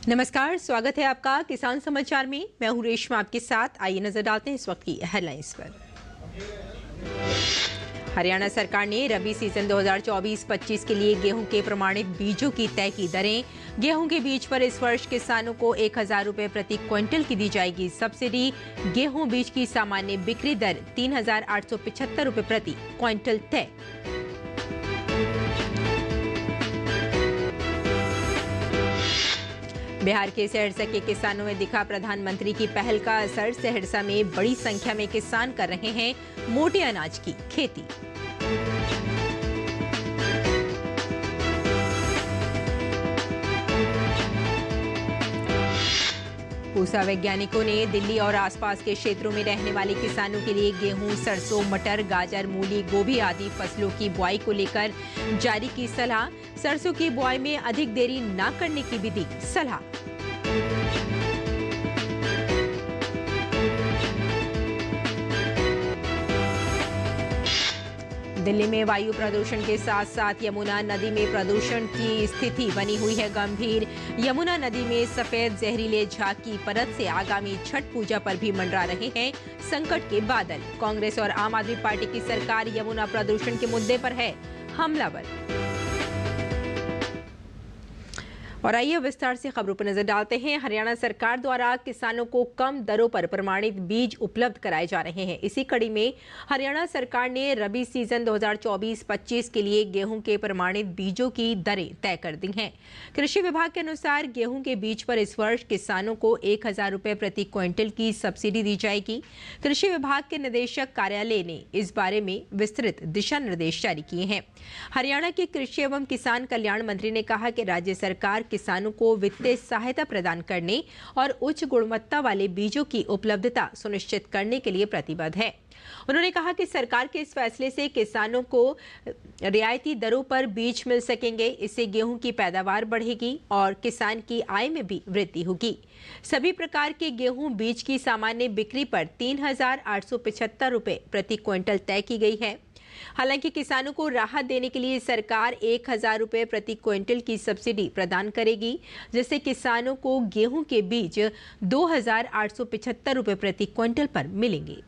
नमस्कार, स्वागत है आपका किसान समाचार में। मैं हूं रेशमा आपके साथ। आइए नजर डालते हैं इस वक्त की हेडलाइंस पर। हरियाणा सरकार ने रबी सीजन 2024-25 के लिए गेहूं के प्रमाणित बीजों की तय की दरें। गेहूं के बीज पर इस वर्ष किसानों को 1000 रुपए प्रति क्विंटल की दी जाएगी सब्सिडी। गेहूं बीज की सामान्य बिक्री दर 3875 रुपए प्रति क्विंटल तय। बिहार के सहरसा के किसानों में दिखा प्रधानमंत्री की पहल का असर। सहरसा में बड़ी संख्या में किसान कर रहे हैं मोटे अनाज की खेती। पूसा वैज्ञानिकों ने दिल्ली और आसपास के क्षेत्रों में रहने वाले किसानों के लिए गेहूं, सरसों, मटर, गाजर, मूली, गोभी आदि फसलों की बुआई को लेकर जारी की सलाह। सरसों की बुआई में अधिक देरी न करने की भी दी सलाह। दिल्ली में वायु प्रदूषण के साथ साथ यमुना नदी में प्रदूषण की स्थिति बनी हुई है गंभीर। यमुना नदी में सफेद जहरीले झाग की परत से आगामी छठ पूजा पर भी मंडरा रहे हैं संकट के बादल। कांग्रेस और आम आदमी पार्टी की सरकार यमुना प्रदूषण के मुद्दे पर है हमलावर। और आइए विस्तार से खबरों पर नजर डालते हैं। हरियाणा सरकार द्वारा किसानों को कम दरों पर प्रमाणित बीज उपलब्ध कराए जा रहे हैं। इसी कड़ी में हरियाणा सरकार ने रबी सीजन 2024-25 के लिए गेहूं के प्रमाणित बीजों की दरें तय कर दी हैं। कृषि विभाग के अनुसार गेहूं के बीज पर इस वर्ष किसानों को 1000 रुपए प्रति क्विंटल की सब्सिडी दी जाएगी। कृषि विभाग के निदेशक कार्यालय ने इस बारे में विस्तृत दिशा निर्देश जारी किए हैं। हरियाणा के कृषि एवं किसान कल्याण मंत्री ने कहा कि राज्य सरकार किसानों को वित्तीय सहायता प्रदान करने और उच्च गुणवत्ता वाले बीजों की उपलब्धता सुनिश्चित करने के लिए प्रतिबद्ध है। उन्होंने कहा कि सरकार के इस फैसले से किसानों को रियायती दरों पर बीज मिल सकेंगे। इससे गेहूं की पैदावार बढ़ेगी और किसान की आय में भी वृद्धि होगी। सभी प्रकार के गेहूं बीज की सामान्य बिक्री पर 3875 रुपए प्रति क्विंटल तय की गई है। हालांकि किसानों को राहत देने के लिए सरकार 1000 रुपए प्रति क्विंटल की सब्सिडी प्रदान करेगी, जिससे किसानों को गेहूं के बीज 2875 रुपए प्रति क्विंटल पर मिलेंगे।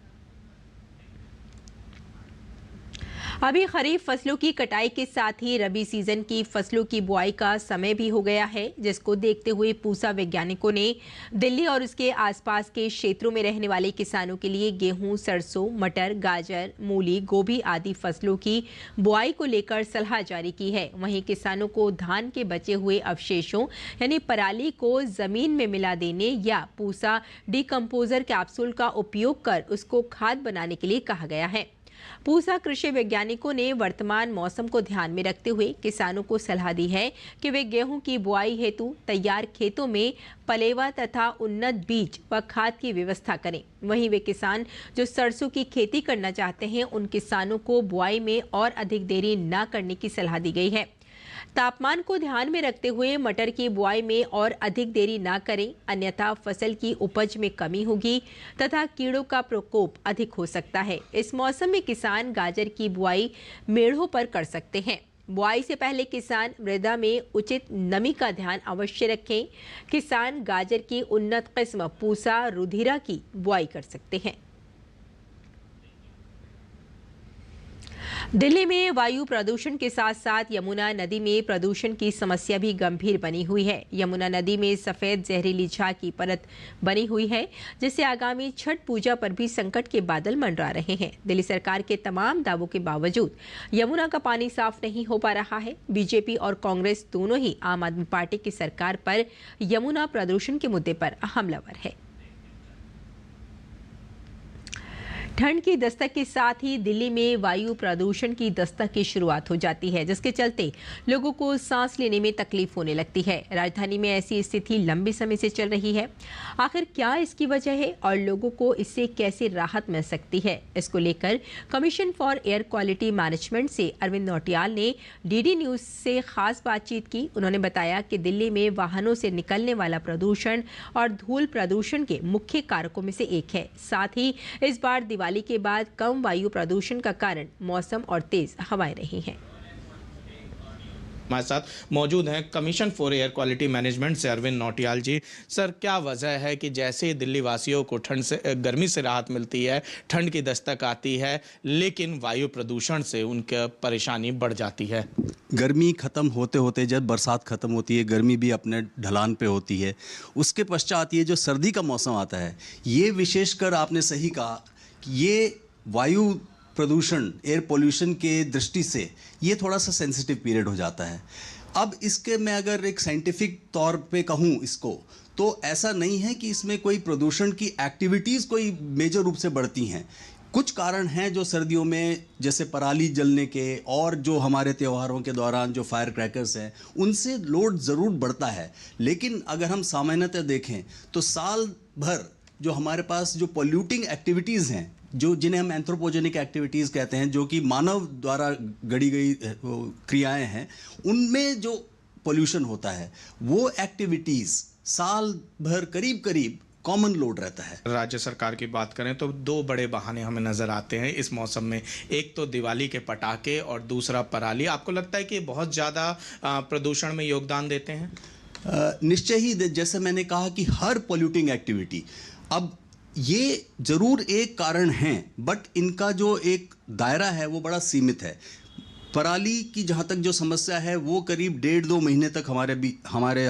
अभी खरीफ फसलों की कटाई के साथ ही रबी सीजन की फसलों की बुआई का समय भी हो गया है, जिसको देखते हुए पूसा वैज्ञानिकों ने दिल्ली और उसके आसपास के क्षेत्रों में रहने वाले किसानों के लिए गेहूं, सरसों, मटर, गाजर, मूली, गोभी आदि फसलों की बुआई को लेकर सलाह जारी की है। वहीं किसानों को धान के बचे हुए अवशेषों यानी पराली को जमीन में मिला देने या पूसा डिकम्पोजर कैप्सूल का उपयोग कर उसको खाद बनाने के लिए कहा गया है। पूसा कृषि वैज्ञानिकों ने वर्तमान मौसम को ध्यान में रखते हुए किसानों को सलाह दी है कि वे गेहूं की बुआई हेतु तैयार खेतों में पलेवा तथा उन्नत बीज व खाद की व्यवस्था करें। वहीं वे किसान जो सरसों की खेती करना चाहते हैं, उन किसानों को बुआई में और अधिक देरी न करने की सलाह दी गई है। तापमान को ध्यान में रखते हुए मटर की बुआई में और अधिक देरी न करें, अन्यथा फसल की उपज में कमी होगी तथा कीड़ों का प्रकोप अधिक हो सकता है। इस मौसम में किसान गाजर की बुआई मेढ़ों पर कर सकते हैं। बुआई से पहले किसान मृदा में उचित नमी का ध्यान अवश्य रखें। किसान गाजर की उन्नत किस्म पूसा रुधिरा की बुआई कर सकते हैं। दिल्ली में वायु प्रदूषण के साथ साथ यमुना नदी में प्रदूषण की समस्या भी गंभीर बनी हुई है। यमुना नदी में सफेद जहरीली झाग की परत बनी हुई है, जिससे आगामी छठ पूजा पर भी संकट के बादल मंडरा रहे हैं। दिल्ली सरकार के तमाम दावों के बावजूद यमुना का पानी साफ नहीं हो पा रहा है। बीजेपी और कांग्रेस दोनों ही आम आदमी पार्टी की सरकार पर यमुना प्रदूषण के मुद्दे पर हमलावर है। ठंड की दस्तक के साथ ही दिल्ली में वायु प्रदूषण की दस्तक की शुरुआत हो जाती है, जिसके चलते लोगों को सांस लेने में तकलीफ होने लगती है। राजधानी में ऐसी स्थिति लंबे समय से चल रही है। आखिर क्या इसकी वजह है और लोगों को इससे कैसे राहत मिल सकती है, इसको लेकर commission for air quality management से अरविंद नौटियाल ने डीडी न्यूज से खास बातचीत की। उन्होंने बताया कि दिल्ली में वाहनों से निकलने वाला प्रदूषण और धूल प्रदूषण के मुख्य कारकों में से एक है। साथ ही इस बार दिवाली के बाद कम वायु प्रदूषण का कारण मौसम और तेज हवाएं रही हैं। हमारे साथ मौजूद हैं commission for air quality management से अरविंद नौटियाल जी। सर, क्या वजह है कि जैसे ही दिल्ली वासियों को गर्मी से राहत मिलती है, ठंड की दस्तक आती है, लेकिन वायु प्रदूषण से उनकी परेशानी बढ़ जाती है? गर्मी ख़त्म होते होते जब बरसात ख़त्म होती है, गर्मी भी अपने ढलान पे होती है, उसके पश्चात ये जो सर्दी का मौसम आता है, ये विशेषकर आपने सही कहा कि ये वायु प्रदूषण, एयर पोल्यूशन के दृष्टि से ये थोड़ा सा सेंसिटिव पीरियड हो जाता है। अब इसके मैं अगर एक साइंटिफिक तौर पे कहूँ इसको, तो ऐसा नहीं है कि इसमें कोई प्रदूषण की एक्टिविटीज़ कोई मेजर रूप से बढ़ती हैं। कुछ कारण हैं जो सर्दियों में, जैसे पराली जलने के और जो हमारे त्योहारों के दौरान जो फायर क्रैकर्स हैं, उनसे लोड ज़रूर बढ़ता है। लेकिन अगर हम सामान्यतः देखें तो साल भर जो हमारे पास जो पोल्यूटिंग एक्टिविटीज़ हैं, जो जिन्हें हम एंथ्रोपोजेनिक एक्टिविटीज़ कहते हैं, जो कि मानव द्वारा गढ़ी गई क्रियाएं हैं, उनमें जो पोल्यूशन होता है वो एक्टिविटीज़ साल भर करीब करीब कॉमन लोड रहता है। राज्य सरकार की बात करें तो दो बड़े बहाने हमें नजर आते हैं इस मौसम में। एक तो दिवाली के पटाखे और दूसरा पराली। आपको लगता है कि बहुत ज़्यादा प्रदूषण में योगदान देते हैं? निश्चय ही, जैसे मैंने कहा कि हर पोल्यूटिंग एक्टिविटी, अब ये ज़रूर एक कारण हैं, बट इनका जो एक दायरा है वो बड़ा सीमित है। पराली की जहाँ तक जो समस्या है वो करीब 1.5-2 महीने तक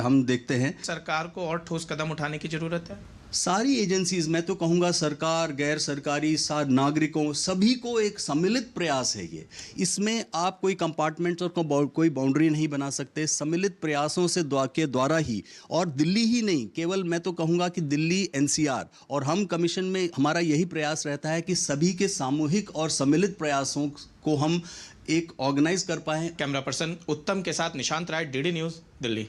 हम देखते हैं। सरकार को और ठोस कदम उठाने की ज़रूरत है। सारी एजेंसीज, मैं तो कहूँगा सरकार, गैर सरकारी, नागरिकों, सभी को एक सम्मिलित प्रयास है ये। इसमें आप कोई कंपार्टमेंट्स और कोई बाउंड्री नहीं बना सकते। सम्मिलित प्रयासों से के द्वारा ही, और दिल्ली ही नहीं, केवल मैं तो कहूँगा कि दिल्ली, एनसीआर और हम कमीशन में हमारा यही प्रयास रहता है कि सभी के सामूहिक और सम्मिलित प्रयासों को हम एक ऑर्गेनाइज कर पाएँ। कैमरा पर्सन उत्तम के साथ निशांत राय, डीडी न्यूज़, दिल्ली।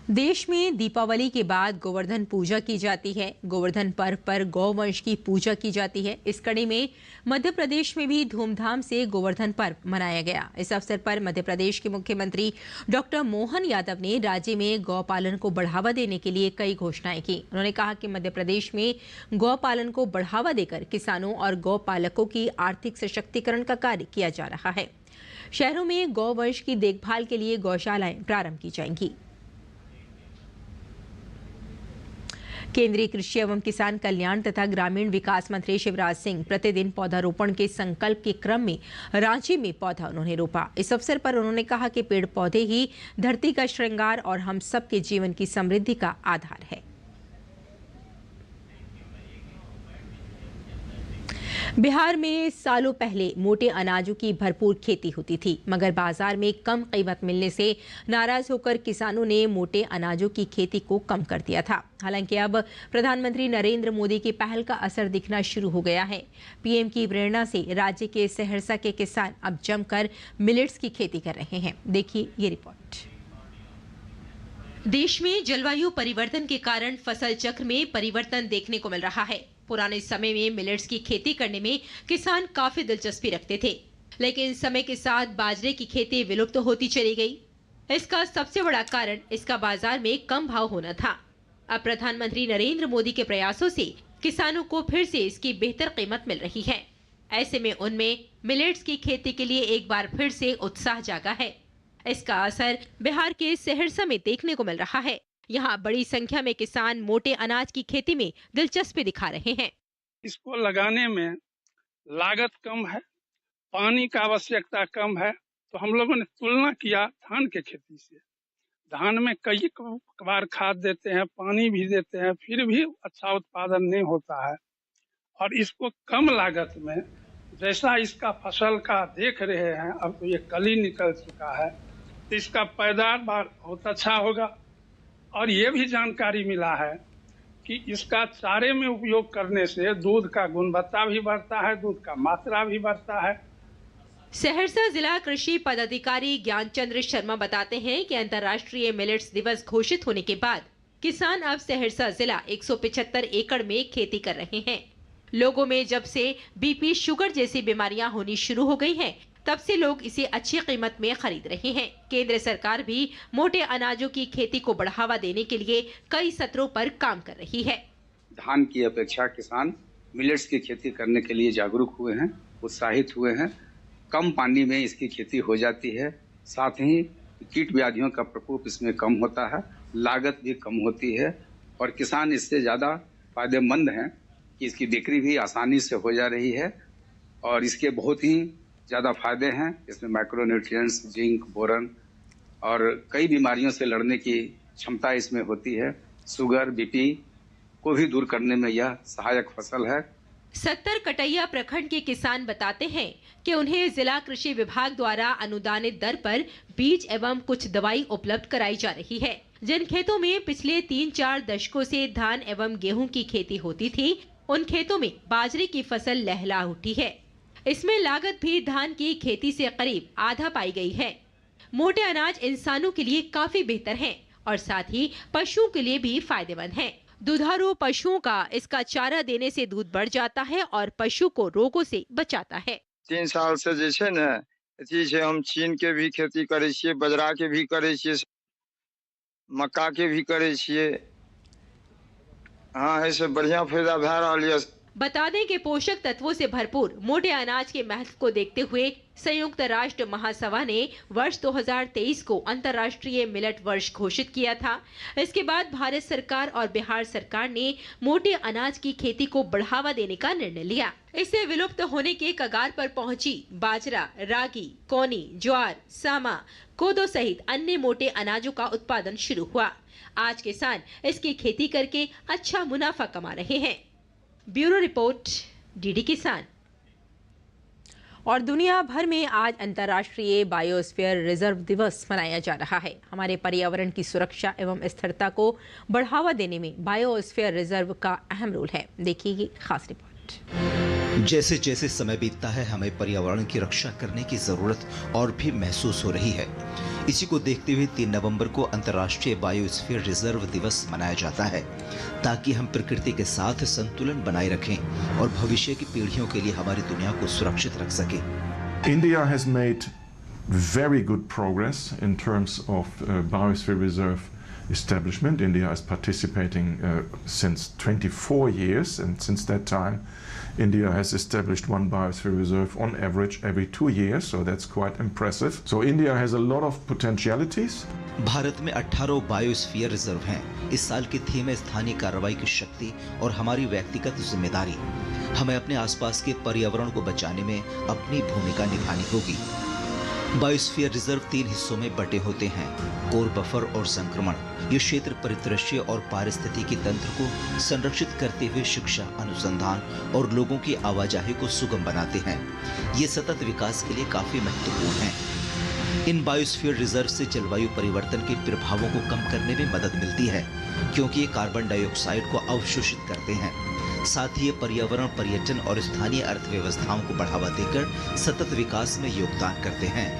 देश में दीपावली के बाद गोवर्धन पूजा की जाती है। गोवर्धन पर्व पर गौवंश की पूजा की जाती है। इस कड़ी में मध्य प्रदेश में भी धूमधाम से गोवर्धन पर्व मनाया गया। इस अवसर पर मध्य प्रदेश के मुख्यमंत्री डॉक्टर मोहन यादव ने राज्य में गौपालन को बढ़ावा देने के लिए कई घोषणाएं की। उन्होंने कहा कि मध्य प्रदेश में गौपालन को बढ़ावा देकर किसानों और गौपालकों की आर्थिक सशक्तिकरण का कार्य किया जा रहा है। शहरों में गौवंश की देखभाल के लिए गौशालाएं प्रारंभ की जाएंगी। केंद्रीय कृषि एवं किसान कल्याण तथा ग्रामीण विकास मंत्री शिवराज सिंह प्रतिदिन पौधारोपण के संकल्प के क्रम में रांची में पौधा उन्होंने रोपा। इस अवसर पर उन्होंने कहा कि पेड़ पौधे ही धरती का श्रृंगार और हम सबके जीवन की समृद्धि का आधार है। बिहार में सालों पहले मोटे अनाजों की भरपूर खेती होती थी, मगर बाजार में कम कीमत मिलने से नाराज होकर किसानों ने मोटे अनाजों की खेती को कम कर दिया था। हालांकि अब प्रधानमंत्री नरेंद्र मोदी की पहल का असर दिखना शुरू हो गया है। पीएम की प्रेरणा से राज्य के सहरसा के किसान अब जमकर मिलेट्स की खेती कर रहे हैं। देखिए ये रिपोर्ट। देश में जलवायु परिवर्तन के कारण फसल चक्र में परिवर्तन देखने को मिल रहा है। पुराने समय में मिलेट्स की खेती करने में किसान काफी दिलचस्पी रखते थे, लेकिन समय के साथ बाजरे की खेती विलुप्त होती चली गई। इसका सबसे बड़ा कारण इसका बाजार में कम भाव होना था। अब प्रधानमंत्री नरेंद्र मोदी के प्रयासों से किसानों को फिर से इसकी बेहतर कीमत मिल रही है। ऐसे में उनमें मिलेट्स की खेती के लिए एक बार फिर से उत्साह जागा है। इसका असर बिहार के सहरसा में देखने को मिल रहा है। यहाँ बड़ी संख्या में किसान मोटे अनाज की खेती में दिलचस्पी दिखा रहे हैं। इसको लगाने में लागत कम है, पानी का आवश्यकता कम है, तो हम लोगों ने तुलना किया धान के खेती से। धान में कई बार खाद देते हैं, पानी भी देते हैं, फिर भी अच्छा उत्पादन नहीं होता है। और इसको कम लागत में, जैसा इसका फसल का देख रहे हैं, अब तो ये कली निकल चुका है, तो इसका पैदावार बहुत अच्छा होगा। और ये भी जानकारी मिला है कि इसका चारे में उपयोग करने से दूध का गुणवत्ता भी बढ़ता है, दूध का मात्रा भी बढ़ता है। सहरसा जिला कृषि पदाधिकारी ज्ञानचंद्र शर्मा बताते हैं कि अंतर्राष्ट्रीय मिलेट्स दिवस घोषित होने के बाद किसान अब सहरसा जिला 175 एकड़ में खेती कर रहे हैं। लोगों में जब से बीपी, शुगर जैसी बीमारियां होनी शुरू हो गई हैं, तब से लोग इसे अच्छी कीमत में खरीद रहे हैं। केंद्र सरकार भी मोटे अनाजों की खेती को बढ़ावा देने के लिए कई सत्रों पर काम कर रही है। धान की अपेक्षा किसान मिलेट्स की खेती करने के लिए जागरूक हुए हैं, उत्साहित हुए हैं। कम पानी में इसकी खेती हो जाती है, साथ ही कीट व्याधियों का प्रकोप इसमें कम होता है, लागत भी कम होती है और किसान इससे ज़्यादा फायदेमंद हैं कि इसकी बिक्री भी आसानी से हो जा रही है और इसके बहुत ही ज़्यादा फायदे हैं। इसमें माइक्रोन्यूट्रिएंट्स, जिंक, बोरन और कई बीमारियों से लड़ने की क्षमता इसमें होती है। शुगर, बीपी को भी दूर करने में यह सहायक फसल है। 70 कटैया प्रखंड के किसान बताते हैं कि उन्हें जिला कृषि विभाग द्वारा अनुदानित दर पर बीज एवं कुछ दवाई उपलब्ध कराई जा रही है। जिन खेतों में पिछले 3-4 दशकों से धान एवं गेहूं की खेती होती थी, उन खेतों में बाजरे की फसल लहला उठी है। इसमें लागत भी धान की खेती से करीब आधा पाई गई है। मोटे अनाज इंसानों के लिए काफी बेहतर हैं और साथ ही पशुओं के लिए भी फायदेमंद हैं। दुधारू पशुओं का इसका चारा देने से दूध बढ़ जाता है और पशु को रोगों से बचाता है। 3 साल से जे छै ने अथी छै, हम चीन के भी खेती करे छियै, बजरा के भी करे छियै, मक्का के भी करे छियै। हाँ, ऐसे बढ़िया फायदा भए रहल है। बता दें कि पोषक तत्वों से भरपूर मोटे अनाज के महत्व को देखते हुए संयुक्त राष्ट्र महासभा ने वर्ष 2023 को अंतर्राष्ट्रीय मिलेट वर्ष घोषित किया था। इसके बाद भारत सरकार और बिहार सरकार ने मोटे अनाज की खेती को बढ़ावा देने का निर्णय लिया। इससे विलुप्त होने के कगार पर पहुंची बाजरा, रागी, कौनी, ज्वार, सामा, कोदो सहित अन्य मोटे अनाजों का उत्पादन शुरू हुआ। आज किसान इसकी खेती करके अच्छा मुनाफा कमा रहे हैं। ब्यूरो रिपोर्ट, डीडी किसान। और दुनिया भर में आज अंतर्राष्ट्रीय बायोस्फीयर रिजर्व दिवस मनाया जा रहा है। हमारे पर्यावरण की सुरक्षा एवं स्थिरता को बढ़ावा देने में बायोस्फीयर रिजर्व का अहम रोल है। देखिए ये खास रिपोर्ट। जैसे जैसे समय बीतता है, हमें पर्यावरण की रक्षा करने की जरूरत और भी महसूस हो रही है। इसी को देखते हुए 3 नवंबर को अंतर्राष्ट्रीय बायोस्फीयर रिजर्व दिवस मनाया जाता है, ताकि हम प्रकृति के साथ संतुलन बनाए रखें और भविष्य की पीढ़ियों के लिए हमारी दुनिया को सुरक्षित रख सकें। India has made very good progress in terms of biosphere reserve establishment. India is participating since 24 years, and since that time India has established one biosphere reserve on average every 2 years, so that's quite impressive. So India has a lot of potentialities. Bharat में 18 biosphere reserve हैं। इस साल की theme है स्थानीय कार्रवाई की शक्ति और हमारी व्यक्तिगत जिम्मेदारी। हमें अपने आसपास के पर्यावरण को बचाने में अपनी भूमिका निभानी होगी। बायोस्फीयर रिजर्व 3 हिस्सों में बटे होते हैं: कोर, बफर और संक्रमण। ये क्षेत्र परिदृश्य और पारिस्थितिकी तंत्र को संरक्षित करते हुए शिक्षा, अनुसंधान और लोगों की आवाजाही को सुगम बनाते हैं। ये सतत विकास के लिए काफी महत्वपूर्ण हैं। इन बायोस्फीयर रिजर्व से जलवायु परिवर्तन के प्रभावों को कम करने में मदद मिलती है, क्योंकि ये कार्बन डाइऑक्साइड को अवशोषित करते हैं। साथ ही ये पर्यावरण, पर्यटन और स्थानीय अर्थव्यवस्थाओं को बढ़ावा देकर सतत विकास में योगदान करते हैं।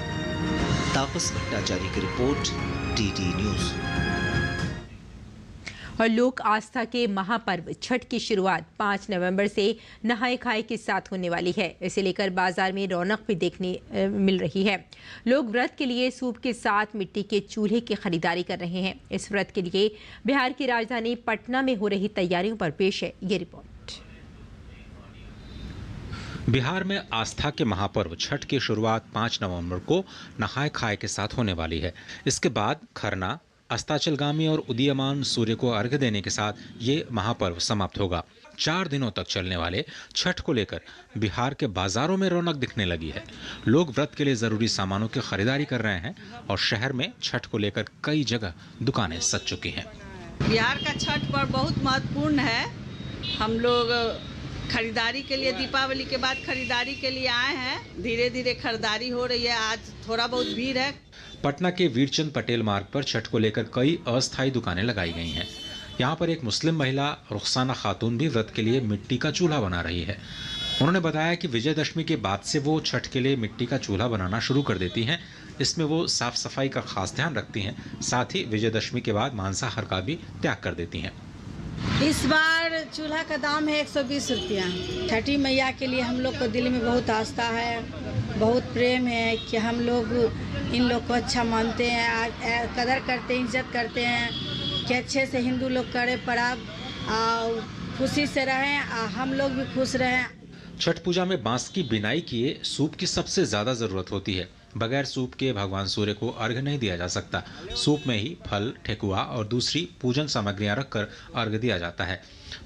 तापस भट्टाचार्य की रिपोर्ट, डीडी न्यूज। और लोक आस्था के महापर्व छठ की शुरुआत 5 नवंबर से नहाय खाए के साथ होने वाली है। इसे लेकर बाजार में रौनक भी देखने मिल रही है। लोग व्रत के लिए सूप के साथ मिट्टी के चूल्हे की खरीदारी कर रहे हैं। इस व्रत के लिए बिहार की राजधानी पटना में हो रही तैयारियों पर पेश है ये रिपोर्ट। बिहार में आस्था के महापर्व छठ की शुरुआत 5 नवंबर को नहाय खाए के साथ होने वाली है। इसके बाद खरना, अस्ताचलगामी और उदीयमान सूर्य को अर्घ्य देने के साथ ये महापर्व समाप्त होगा। 4 दिनों तक चलने वाले छठ को लेकर बिहार के बाजारों में रौनक दिखने लगी है। लोग व्रत के लिए जरूरी सामानों की खरीदारी कर रहे हैं और शहर में छठ को लेकर कई जगह दुकानें सज चुकी हैं। बिहार का छठ पर्व बहुत महत्वपूर्ण है। हम लोग खरीदारी के लिए दीपावली के बाद खरीदारी के लिए आए हैं। धीरे धीरे खरीदारी हो रही है। आज थोड़ा बहुत भीड़ है। पटना के वीरचंद पटेल मार्ग पर छठ को लेकर कई अस्थायी दुकानें लगाई गई हैं। यहाँ पर एक मुस्लिम महिला रुखसाना खातून भी व्रत के लिए मिट्टी का चूल्हा बना रही है। उन्होंने बताया कि विजयदशमी के बाद से वो छठ के लिए मिट्टी का चूल्हा बनाना शुरू कर देती हैं। इसमें वो साफ सफाई का खास ध्यान रखती हैं। साथ ही विजयदशमी के बाद मांसाहार का भी त्याग कर देती हैं। इस बार चूल्हा का दाम है 120 रुपया। छठी मैया के लिए हम लोग को दिल में बहुत आस्था है, बहुत प्रेम है कि हम लोग इन लोग को अच्छा मानते हैं, कदर करते हैं, इज्जत करते हैं कि अच्छे से हिंदू लोग करें पर्व और खुशी से रहें और हम लोग भी खुश रहें। छठ पूजा में बांस की बिनाई किए सूप की सबसे ज्यादा जरूरत होती है। बगैर सूप के भगवान सूर्य को अर्घ्य नहीं दिया जा सकता। सूप में ही फल, ठेकुआ और दूसरी पूजन सामग्रियां रखकर अर्घ्य दिया जाता है।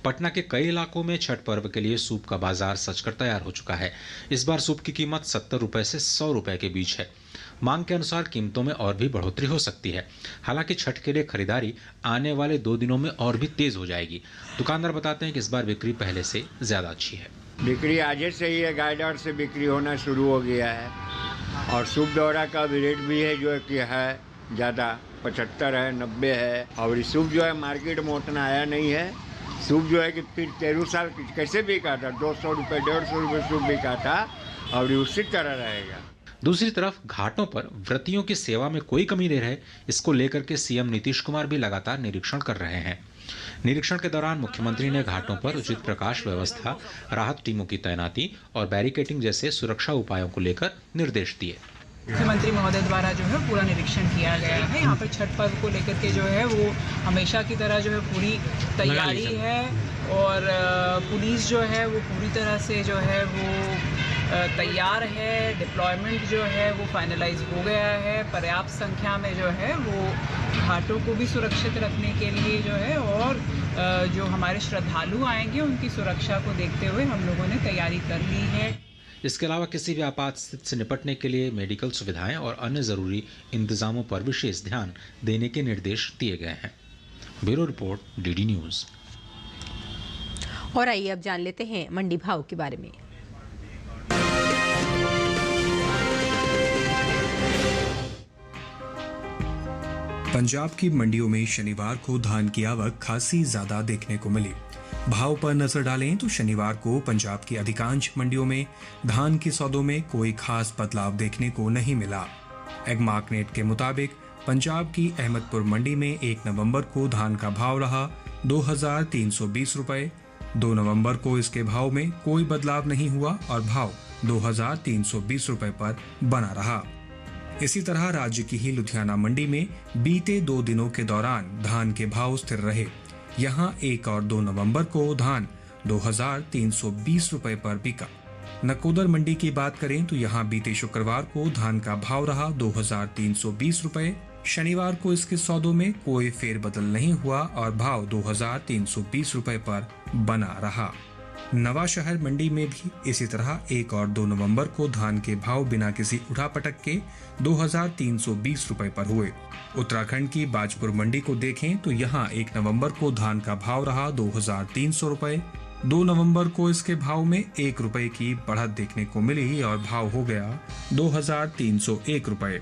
पटना के कई इलाकों में छठ पर्व के लिए सूप का बाजार सजकर तैयार हो चुका है। इस बार सूप की कीमत 70 रुपए से 100 रुपए के बीच है। मांग के अनुसार कीमतों में और भी बढ़ोतरी हो सकती है। हालांकि छठ के लिए खरीदारी आने वाले 2 दिनों में और भी तेज हो जाएगी। दुकानदार बताते हैं कि इस बार बिक्री पहले से ज्यादा अच्छी है। बिक्री आज से ही है, गाइडर से बिक्री होना शुरू हो गया है और सूप दौरा का भी रेट भी है जो कि है ज़्यादा, 75 है, 90 है। और ये सूप जो है मार्केट में उतना आया नहीं है। सूप जो है कि फिर 13 साल कैसे बिका था, 200 रुपये 150 रुपये सूप बिका था और उसी तरह रहेगा। दूसरी तरफ घाटों पर व्रतियों की सेवा में कोई कमी नहीं रहे, इसको लेकर के सीएम नीतीश कुमार भी लगातार निरीक्षण कर रहे हैं। निरीक्षण के दौरान मुख्यमंत्री ने घाटों पर उचित प्रकाश व्यवस्था, राहत टीमों की तैनाती और बैरिकेडिंग जैसे सुरक्षा उपायों को लेकर निर्देश दिए। मुख्यमंत्री महोदय द्वारा जो है पूरा निरीक्षण किया गया है। यहाँ पर छठ पर्व को लेकर के जो है वो हमेशा की तरह जो है पूरी तैयारी है और पुलिस जो है वो पूरी तरह से जो है वो तैयार है। डिप्लॉयमेंट जो है वो फाइनलाइज हो गया है। पर्याप्त संख्या में जो है वो घाटों को भी सुरक्षित रखने के लिए जो है और जो हमारे श्रद्धालु आएंगे उनकी सुरक्षा को देखते हुए हम लोगों ने तैयारी कर ली है। इसके अलावा किसी भी आपात स्थिति से निपटने के लिए मेडिकल सुविधाएं और अन्य जरूरी इंतजामों पर विशेष ध्यान देने के निर्देश दिए गए हैं। Bureau report, DD news. और आइए अब जान लेते हैं मंडी भाव के बारे में। पंजाब की मंडियों में शनिवार को धान की आवक खासी ज्यादा देखने को मिली। भाव पर नजर डालें तो शनिवार को पंजाब की अधिकांश मंडियों में धान के सौदों में कोई खास बदलाव देखने को नहीं मिला। एग्मार्कनेट के मुताबिक पंजाब की अहमदपुर मंडी में 1 नवंबर को धान का भाव रहा 2320 रुपए। 2 नवंबर को इसके भाव में कोई बदलाव नहीं हुआ और भाव 2320 रुपए पर बना रहा। इसी तरह राज्य की ही लुधियाना मंडी में बीते 2 दिनों के दौरान धान के भाव स्थिर रहे। यहां 1 और 2 नवंबर को धान 2320 रुपए पर बिका। नकोदर मंडी की बात करें तो यहां बीते शुक्रवार को धान का भाव रहा 2320 रुपए। शनिवार को इसके सौदों में कोई फेरबदल नहीं हुआ और भाव 2320 रुपए पर बना रहा। नवा शहर मंडी में भी इसी तरह 1 और 2 नवंबर को धान के भाव बिना किसी उठापटक के 2320 रुपए पर हुए। उत्तराखंड की बाजपुर मंडी को देखें तो यहां 1 नवंबर को धान का भाव रहा 2300 रुपए। 2 नवंबर को इसके भाव में 1 रुपए की बढ़त देखने को मिली और भाव हो गया 2301 रुपए।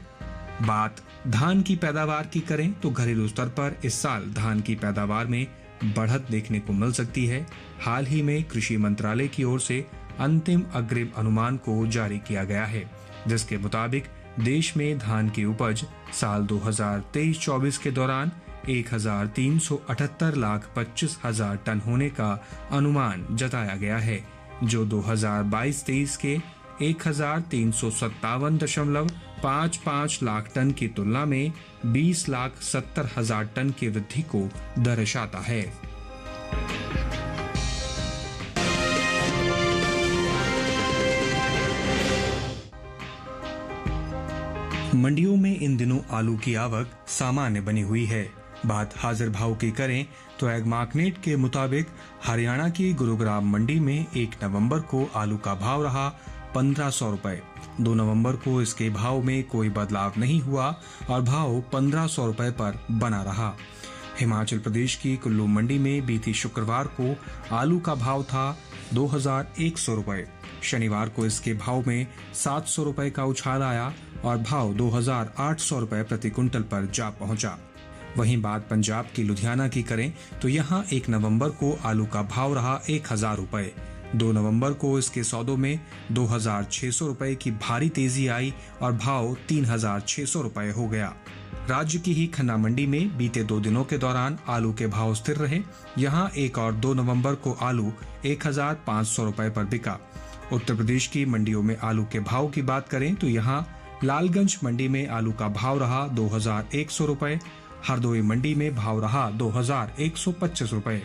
बात धान की पैदावार की करें तो घरेलू स्तर पर इस साल धान की पैदावार में बढ़त देखने को मिल सकती है। हाल ही में कृषि मंत्रालय की ओर से अंतिम अग्रिम अनुमान को जारी किया गया है, जिसके मुताबिक देश में धान की उपज साल 2023-24 के दौरान 1,378,25,000 टन होने का अनुमान जताया गया है, जो 2022-23 के 1,357.55 लाख टन की तुलना में 20,70,000 टन की वृद्धि को दर्शाता है। मंडियों में इन दिनों आलू की आवक सामान्य बनी हुई है। बात हाजिर भाव की करें तो एग्मार्कनेट के मुताबिक हरियाणा की गुरुग्राम मंडी में 1 नवंबर को आलू का भाव रहा 1500 रुपए। 2 नवंबर को इसके भाव में कोई बदलाव नहीं हुआ और भाव 1500 रुपए पर बना रहा। हिमाचल प्रदेश की कुल्लू मंडी में बीती शुक्रवार को आलू का भाव था 2100 रुपए। शनिवार को इसके भाव में 700 रुपए का उछाल आया और भाव 2800 रुपए प्रति कुंटल पर जा पहुंचा। वहीं बात पंजाब की लुधियाना की करें तो यहां 1 नवंबर को आलू का भाव रहा 1000 रुपए। 2 नवंबर को इसके सौदों में 2600 रुपए की भारी तेजी आई और भाव 3600 रुपए हो गया। राज्य की ही खन्ना मंडी में बीते 2 दिनों के दौरान आलू के भाव स्थिर रहे। यहां 1 और 2 नवंबर को आलू 1500 रुपए पर बिका। उत्तर प्रदेश की मंडियों में आलू के भाव की बात करें तो यहां लालगंज मंडी में आलू का भाव रहा 2100 रुपए। हरदोई मंडी में भाव रहा 2125 रुपए।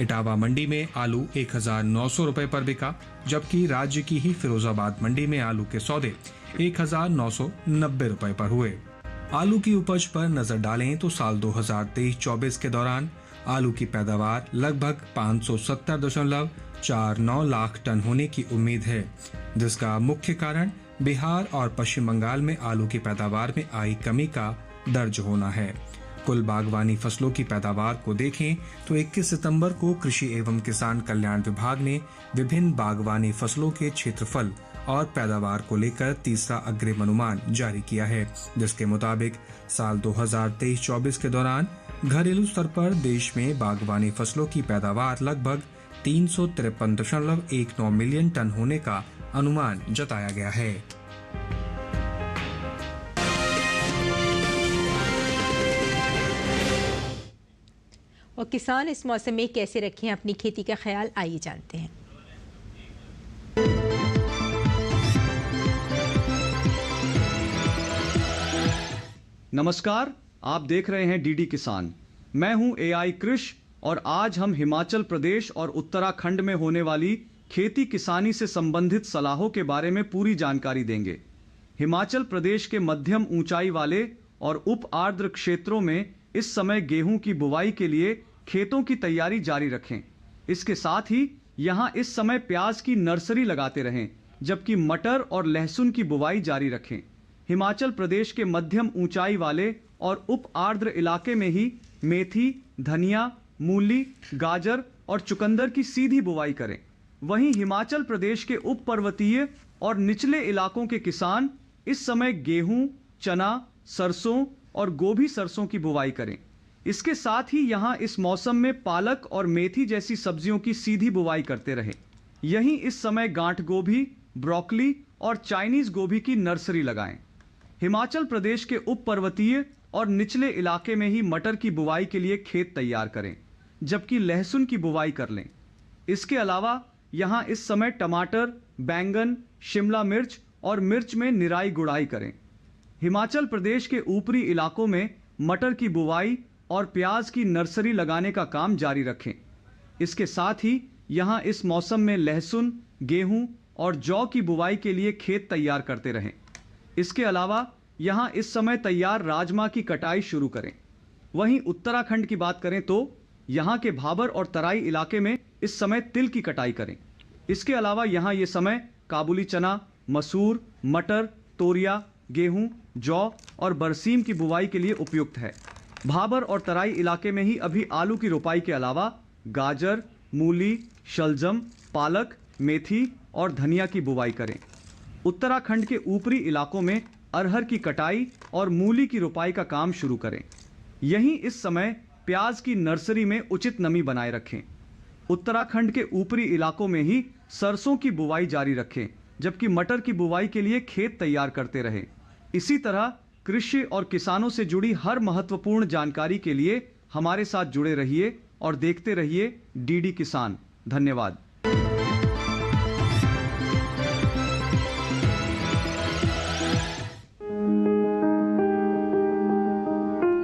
इटावा मंडी में आलू 1900 रुपए पर बिका, जबकि राज्य की ही फिरोजाबाद मंडी में आलू के सौदे 1,990 रुपए पर हुए। आलू की उपज पर नजर डालें तो साल 2023-24 के दौरान आलू की पैदावार लगभग 570.49 लाख टन होने की उम्मीद है, जिसका मुख्य कारण बिहार और पश्चिम बंगाल में आलू की पैदावार में आई कमी का दर्ज होना है। कुल बागवानी फसलों की पैदावार को देखें तो 21 सितंबर को कृषि एवं किसान कल्याण विभाग ने विभिन्न बागवानी फसलों के क्षेत्रफल और पैदावार को लेकर तीसरा अग्रिम अनुमान जारी किया है, जिसके मुताबिक साल 2023-24 के दौरान घरेलू स्तर पर देश में बागवानी फसलों की पैदावार लगभग 353.19 मिलियन टन होने का अनुमान जताया गया है। और किसान इस मौसम में कैसे रखें अपनी खेती का ख्याल, आइए जानते हैं। नमस्कार, आप देख रहे हैं डीडी किसान। मैं हूं AI कृष और आज हम हिमाचल प्रदेश और उत्तराखंड में होने वाली खेती किसानी से संबंधित सलाहों के बारे में पूरी जानकारी देंगे। हिमाचल प्रदेश के मध्यम ऊंचाई वाले और उप आर्द्र क्षेत्रों में इस समय गेहूं की बुवाई के लिए खेतों की तैयारी जारी रखें। इसके साथ ही यहां इस समय प्याज की नर्सरी लगाते रहें, जबकि मटर और लहसुन की बुवाई जारी रखें। हिमाचल प्रदेश के मध्यम ऊंचाई वाले और उप आर्द्र इलाके में ही मेथी, धनिया, मूली, गाजर और चुकंदर की सीधी बुवाई करें। वहीं हिमाचल प्रदेश के उप पर्वतीय और निचले इलाकों के किसान इस समय गेहूं, चना, सरसों और गोभी सरसों की बुवाई करें। इसके साथ ही यहां इस मौसम में पालक और मेथी जैसी सब्जियों की सीधी बुवाई करते रहे। यहीं इस समय गांठ गोभी, ब्रोकली और चाइनीज गोभी की नर्सरी लगाएं। हिमाचल प्रदेश के उप पर्वतीय और निचले इलाके में ही मटर की बुवाई के लिए खेत तैयार करें, जबकि लहसुन की बुवाई कर लें। इसके अलावा यहां इस समय टमाटर, बैंगन, शिमला मिर्च और मिर्च में निराई गुड़ाई करें। हिमाचल प्रदेश के ऊपरी इलाकों में मटर की बुवाई और प्याज की नर्सरी लगाने का काम जारी रखें। इसके साथ ही यहां इस मौसम में लहसुन, गेहूं और जौ की बुवाई के लिए खेत तैयार करते रहें। इसके अलावा यहां इस समय तैयार राजमा की कटाई शुरू करें। वहीं उत्तराखंड की बात करें तो यहां के भाबर और तराई इलाके में इस समय तिल की कटाई करें। इसके अलावा यहां ये समय काबुली चना, मसूर, मटर, तोरिया, गेहूं, जौ और बरसीम की बुवाई के लिए उपयुक्त है। भाबर और तराई इलाके में ही अभी आलू की रोपाई के अलावा गाजर, मूली, शलजम, पालक, मेथी और धनिया की बुवाई करें। उत्तराखंड के ऊपरी इलाकों में अरहर की कटाई और मूली की रोपाई का काम शुरू करें। यहीं इस समय प्याज की नर्सरी में उचित नमी बनाए रखें। उत्तराखंड के ऊपरी इलाकों में ही सरसों की बुवाई जारी रखें, जबकि मटर की बुवाई के लिए खेत तैयार करते रहें। इसी तरह कृषि और किसानों से जुड़ी हर महत्वपूर्ण जानकारी के लिए हमारे साथ जुड़े रहिए और देखते रहिए डीडी किसान। धन्यवाद।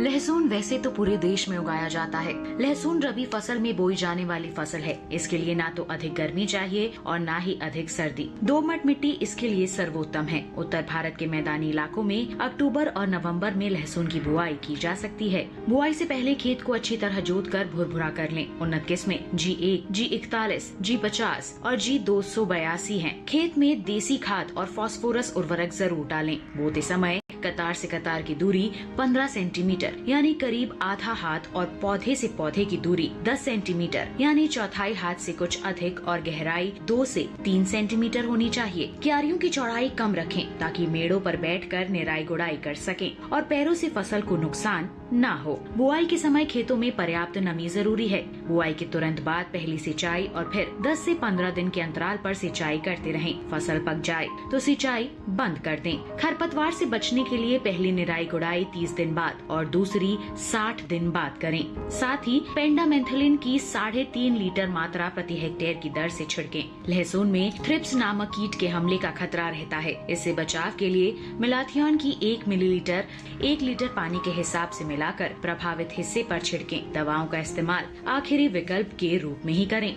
लहसुन वैसे तो पूरे देश में उगाया जाता है। लहसुन रबी फसल में बोई जाने वाली फसल है। इसके लिए ना तो अधिक गर्मी चाहिए और ना ही अधिक सर्दी। दोमट मिट्टी इसके लिए सर्वोत्तम है। उत्तर भारत के मैदानी इलाकों में अक्टूबर और नवंबर में लहसुन की बुआई की जा सकती है। बुआई से पहले खेत को अच्छी तरह जोतकर भुरभुरा कर लें। उन्नत किस्में G1, G41, G50 और G282 हैं। खेत में देसी खाद और फास्फोरस उर्वरक जरूर डालें। बोते समय कतार से कतार की दूरी 15 सेंटीमीटर यानी करीब आधा हाथ और पौधे से पौधे की दूरी 10 सेंटीमीटर यानी चौथाई हाथ से कुछ अधिक और गहराई 2 से 3 सेंटीमीटर होनी चाहिए। क्यारियों की चौड़ाई कम रखें ताकि मेड़ों पर बैठकर निराई गुड़ाई कर सकें और पैरों से फसल को नुकसान न हो। बुआई के समय खेतों में पर्याप्त नमी जरूरी है। बुआई के तुरंत बाद पहली सिंचाई और फिर 10 से 15 दिन के अंतराल पर सिंचाई करते रहें। फसल पक जाए तो सिंचाई बंद कर दें। खरपतवार से बचने के लिए पहली निराई गुड़ाई 30 दिन बाद और दूसरी 60 दिन बाद करें। साथ ही पेंडामेंथलिन की 3.5 लीटर मात्रा प्रति हेक्टेयर की दर से छिड़कें। लहसुन में थ्रिप्स नामक कीट के हमले का खतरा रहता है। इससे बचाव के लिए मेलाथियन की 1 मिलीलीटर 1 लीटर पानी के हिसाब से मिलाकर प्रभावित हिस्से पर छिड़कें। दवाओं का इस्तेमाल आखिरी विकल्प के रूप में ही करें।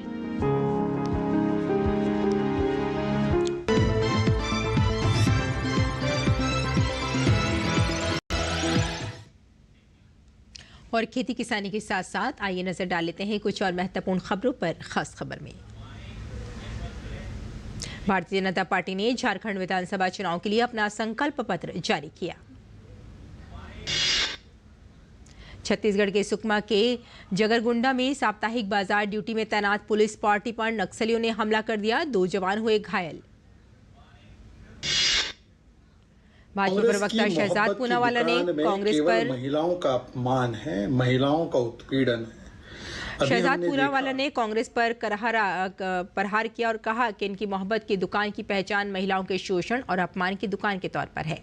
और खेती किसानी के साथ साथ आइए नजर डाल लेते हैं कुछ और महत्वपूर्ण खबरों पर। खास खबर में भारतीय जनता पार्टी ने झारखंड विधानसभा चुनाव के लिए अपना संकल्प पत्र जारी किया। छत्तीसगढ़ के सुकमा के जगरगुंडा में साप्ताहिक बाजार ड्यूटी में तैनात पुलिस पार्टी पर नक्सलियों ने हमला कर दिया, 2 जवान हुए घायल। भाजपा प्रवक्ता शहजाद पूनावाला ने कांग्रेस पर महिलाओं का अपमान है, महिलाओं का उत्पीड़न है। शहजाद पूनावाला ने कांग्रेस पर प्रहार किया और कहा कि इनकी मोहब्बत की दुकान की पहचान महिलाओं के शोषण और अपमान की दुकान के तौर पर है।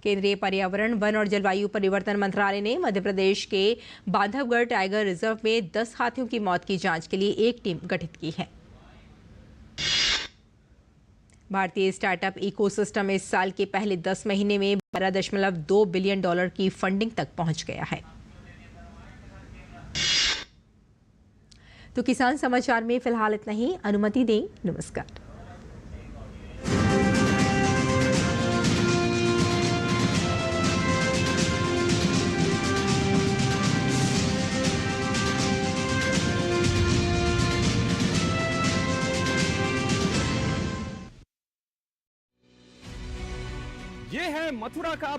केंद्रीय पर्यावरण, वन और जलवायु परिवर्तन मंत्रालय ने मध्य प्रदेश के बांधवगढ़ टाइगर रिजर्व में 10 हाथियों की मौत की जांच के लिए एक टीम गठित की है। भारतीय स्टार्टअप इकोसिस्टम इस साल के पहले 10 महीने में $12.2 बिलियन की फंडिंग तक पहुंच गया है। तो किसान समाचार में फिलहाल इतना ही। अनुमति दें, नमस्कार। ये है मथुरा का